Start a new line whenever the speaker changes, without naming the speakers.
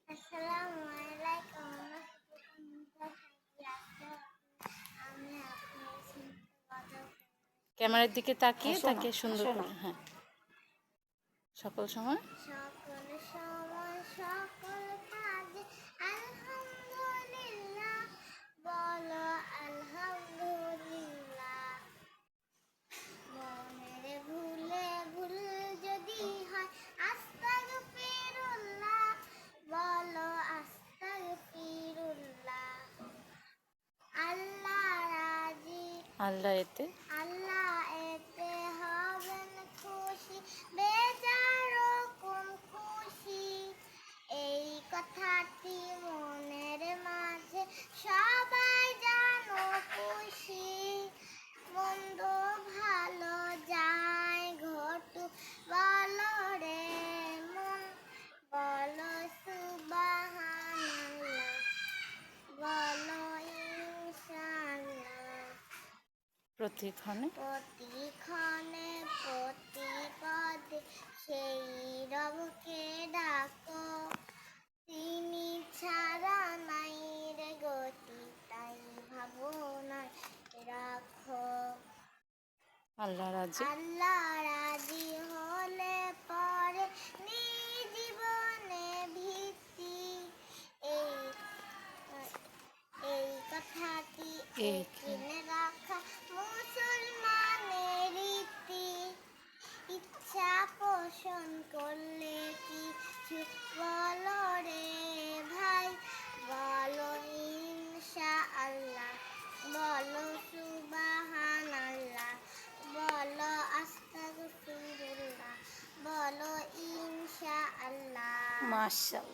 আসসালামু আলাইকুম। আমি আপনার সাথে
ক্যামেরার দিকে তাকিয়ে
হাসো না,
তাকে সুন্দর
হাসো না।
করে, হ্যাঁ, সকল সময়
সকল সময় সকল কাজে আলহামদুলিল্লাহ বলো আলহামদুলিল্লাহ। মনের ভুলে ভুল যদি হয় আস্তাগফিরুল্লাহ বলো আস্তাগফিরুল্লাহ। আল্লাহ রাজি,
আল্লাহ এতে
আল্লাহ এতে হবেন খুশি, বেজারকম খুশি। এই কথাটি মনের মাঝে সবাই জানো খুশি। মন্দ ভালো যায় ঘটুক বলো রে মন, বলো সুবহানাল্লাহ, বলো ইনশাআল্লাহ।
প্রতিক্ষণে
প্রতিক্ষণে প্রতিপদে সেই রবকে ডাকো, তিনি ছাড়া নাই রে গতি, তাই ভাবনায় রাখো।
আল্লাহ রাজি,
আল্লাহ রাজি হলে পরে জীবনে ভিত্তি। এই এই কথাটি এখানে রাখা মুসলমানের রীতি। ইচ্ছা পোষণ করলে কিছু বলো রে ভাই, বলো ইনশাআল্লাহ, বলো সুবহানাল্লাহ, বলো আস্তাগফিরুল্লাহ, বলো ইনশাআল্লাহ।
মাশাআল্লাহ।